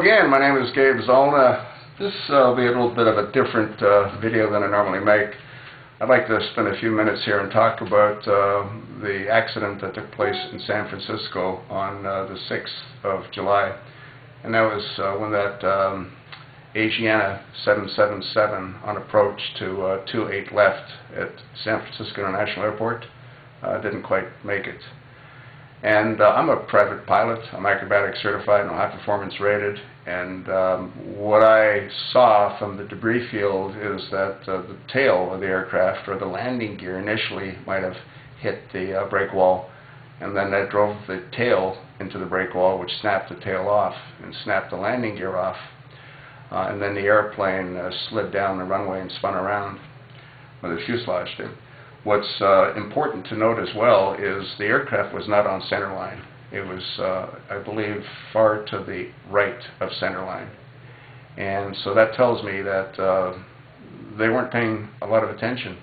again, my name is Gabe Zollner. This will be a little bit of a different video than I normally make. I'd like to spend a few minutes here and talk about the accident that took place in San Francisco on the 6th of July. And that was when that Asiana 777 on approach to 28 left at San Francisco International Airport didn't quite make it. And I'm a private pilot. I'm acrobatic certified and high performance rated. And what I saw from the debris field is that the tail of the aircraft, or the landing gear initially, might have hit the brake wall. And then that drove the tail into the brake wall, which snapped the tail off and snapped the landing gear off. And then the airplane slid down the runway and spun around, or the fuselage did. What's important to note as well is the aircraft was not on centerline. It was, I believe, far to the right of centerline. And so that tells me that they weren't paying a lot of attention.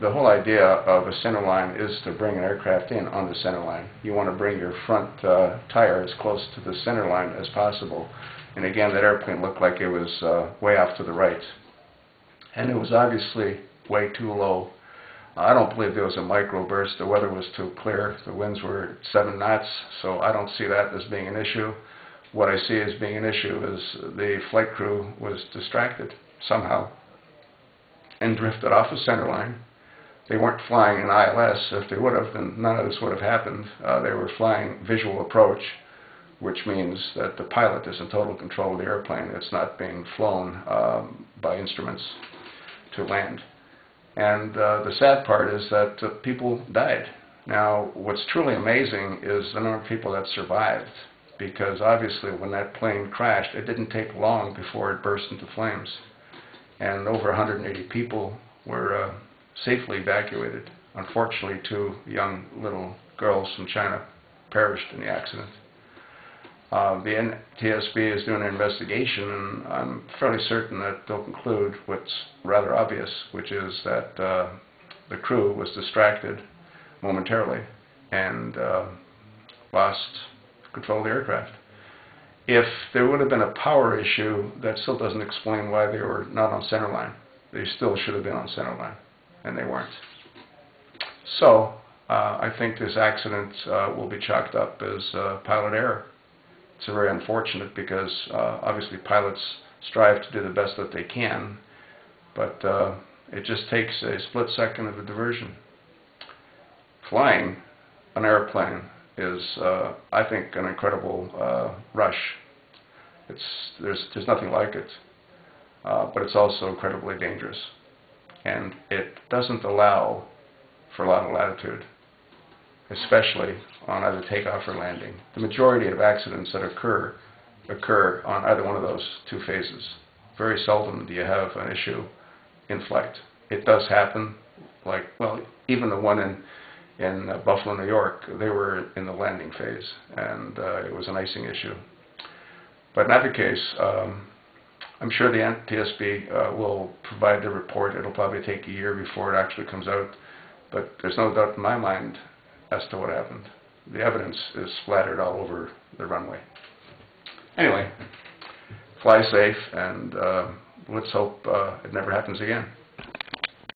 The whole idea of a centerline is to bring an aircraft in on the centerline. You want to bring your front tire as close to the centerline as possible. And again, that airplane looked like it was way off to the right. And it was obviously way too low. I don't believe there was a microburst. The weather was too clear. The winds were 7 knots, so I don't see that as being an issue. What I see as being an issue is the flight crew was distracted somehow and drifted off the centerline. They weren't flying in ILS. If they would have, then none of this would have happened. They were flying visual approach, which means that the pilot is in total control of the airplane. It's not being flown by instruments to land. And the sad part is that people died. Now, what's truly amazing is the number of people that survived, because obviously when that plane crashed, it didn't take long before it burst into flames. And over 180 people were safely evacuated. Unfortunately, 2 young little girls from China perished in the accident. The NTSB is doing an investigation, and I'm fairly certain that they'll conclude what's rather obvious, which is that the crew was distracted momentarily and lost control of the aircraft. If there would have been a power issue, that still doesn't explain why they were not on centerline. They still should have been on centerline, and they weren't. So I think this accident will be chalked up as pilot error. It's very unfortunate because obviously pilots strive to do the best that they can, but it just takes a split second of a diversion. Flying an airplane is, I think, an incredible rush. There's nothing like it, but it's also incredibly dangerous, and it doesn't allow for a lot of latitude, especially on either takeoff or landing. The majority of accidents that occur on either one of those 2 phases. Very seldom do you have an issue in flight. It does happen, like, well, even the one in Buffalo, New York, they were in the landing phase, and it was an icing issue. But in either case, I'm sure the NTSB will provide the report. It'll probably take a year before it actually comes out, but there's no doubt in my mind as to what happened. The evidence is splattered all over the runway. Anyway, fly safe, and let's hope it never happens again.